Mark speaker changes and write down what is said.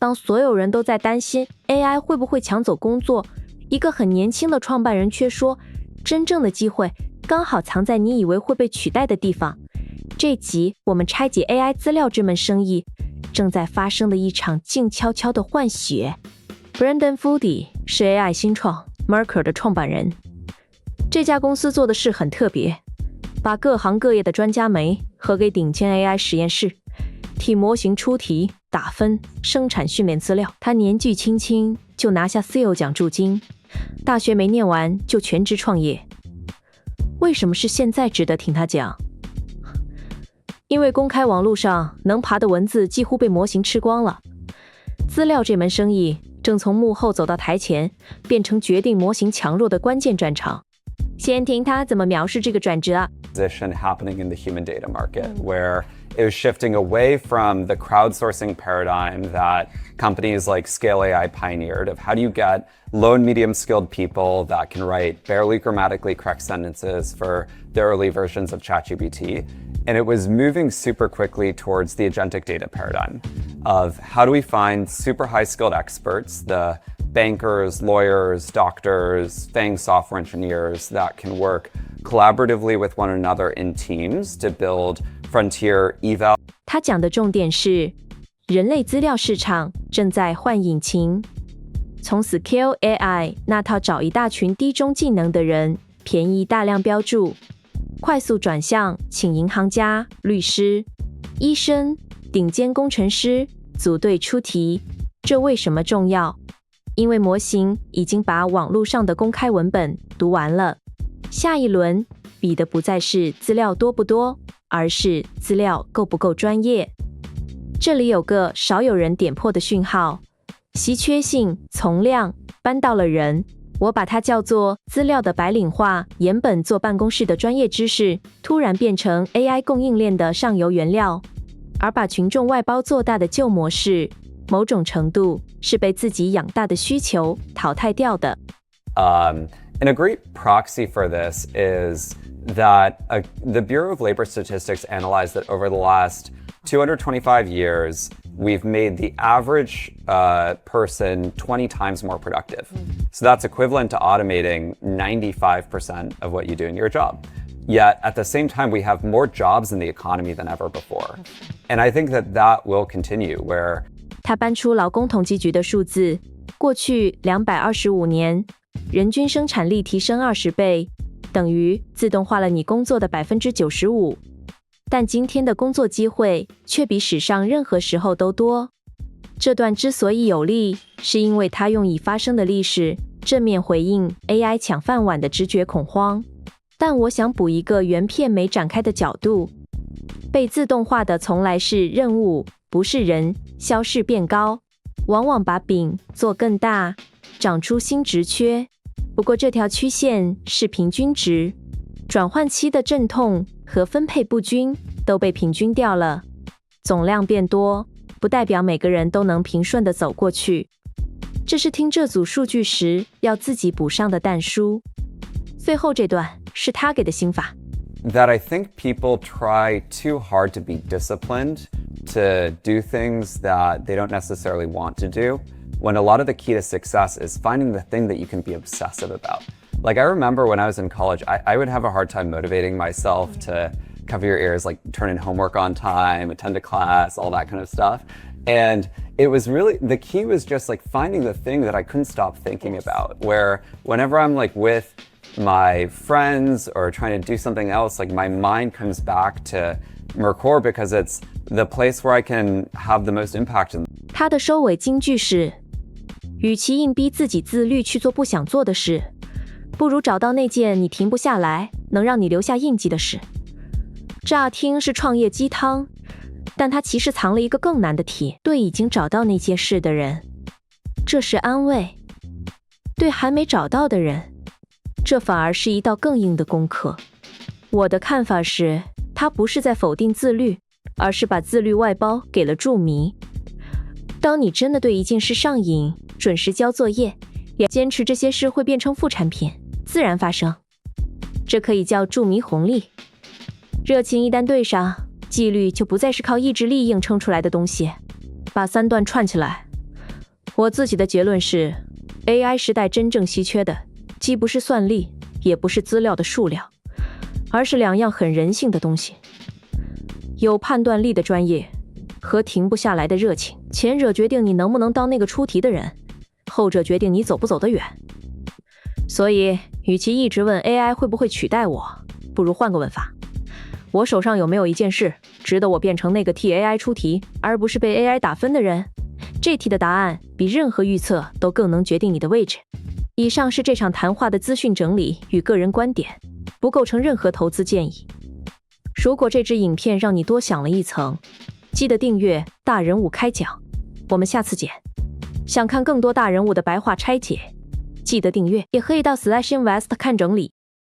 Speaker 1: 当所有人都在担心 AI 会不会抢走工作，一个很年轻的创办人却说，真正的机会刚好藏在你以为会被取代的地方。这集我们拆解 AI 资料这门生意正在发生的一场静悄悄的换血。Brendan Foddy 是 AI 新创 Merkle 的创办人。这家公司做的事很特别，把各行各业的专家媒合给顶尖 AI 实验室，替模型出题、打分、生产训练资料。他年纪轻轻就拿下 CEO 奖助金，大学没念完就全职创业。为什么是现在值得听他讲？因为公开网络上能爬的文字几乎被模型吃光了。资料这门生意正从幕后走到台前，变成决定模型强弱的关键战场。先听他怎么描述这个转折。
Speaker 2: Transition happening in the human data market, where it was shifting away from the crowdsourcing paradigm that companies like Scale AI pioneered of how do you get low and medium skilled people that can write barely grammatically correct sentences for the early versions of ChatGPT. And it was moving super quickly towards the agentic data paradigm of how do we find super high skilled experts, the bankers, lawyers, doctors, FANG software engineers that can work collaboratively with one another in teams to build frontier eval.
Speaker 1: 他讲的重点是，人类资料市场正在换引擎，从 Scale AI 那套找一大群低中技能的人，便宜大量标注，快速转向请银行家、律师、医生、顶尖工程师组队出题。这为什么重要？因为模型已经把网络上的公开文本读完了。下一轮比的不再是资料多不多，而是资料够不够专业。这里有个少有人点破的讯号，稀缺性从量搬到了人，我把它叫做资料的白领化。原本坐办公室的专业知识，突然变成 AI 供应链的上游原料，而把群众外包做大的旧模式，某种程度是被自己养大的需求淘汰掉的。
Speaker 2: And a great proxy for this is that the Bureau of Labor Statistics analyzed that over the last 225 years, we've made the average person 20 times more productive. So that's equivalent to automating 95% of what you do in your job. Yet at the same time, we have more jobs in the economy than ever before. And I think that that will continue where
Speaker 1: 他搬出劳工统计局的数字，过去225年，人均生产力提升20倍，等于自动化了你工作的 95%。但今天的工作机会却比史上任何时候都多。这段之所以有利，是因为它用已发生的历史正面回应 AI 抢饭碗的直觉恐慌。但我想补一个原片没展开的角度，被自动化的从来是任务，不是人。消势变高，往往把饼做更大，长出新职缺。不过这条曲线是平均值，转换期的阵痛和分配不均都被平均掉了。总量变多，不代表每个人都能平顺地走过去。这是听这组数据时要自己补上的但书。最后这段是他给的心法。
Speaker 2: That I think people try too hard to be disciplined, to do things that they don't necessarily want to do, when a lot of the key to success is finding the thing that you can be obsessive about. Like I remember when I was in college, I would have a hard time motivating myself to cover your ears, like turn in homework on time, attend a class, all that kind of stuff. And it was really, the key was just like finding the thing that I couldn't stop thinking about, where whenever I'm like with my friends or trying to do something else, like my mind comes back to Mercor because it's the place where I can have the most impact.
Speaker 1: 他的收尾金句是，与其硬逼自己自律去做不想做的事，不如找到那件你停不下来，能让你留下印记的事。乍听是创业鸡汤，但它其实藏了一个更难的题。对已经找到那件事的人，这是安慰；对还没找到的人，这反而是一道更硬的功课。我的看法是，他不是在否定自律，而是把自律外包给了助迷。当你真的对一件事上瘾，准时交作业，也坚持这些事会变成副产品，自然发生。这可以叫助迷红利。热情一旦对上，纪律就不再是靠意志力硬撑出来的东西。把三段串起来，我自己的结论是 ，AI 时代真正稀缺的，既不是算力，也不是资料的数量，而是两样很人性的东西：有判断力的专业和停不下来的热情。前者决定你能不能当那个出题的人，后者决定你走不走得远。所以，与其一直问 AI 会不会取代我，不如换个问法：我手上有没有一件事值得我变成那个替 AI 出题，而不是被 AI 打分的人？这题的答案比任何预测都更能决定你的位置。以上是这场谈话的资讯整理与个人观点，不构成任何投资建议。如果这支影片让你多想了一层，记得订阅大人物开讲，我们下次见。想看更多大人物的白话拆解，记得订阅，也可以到 /invest 看整理。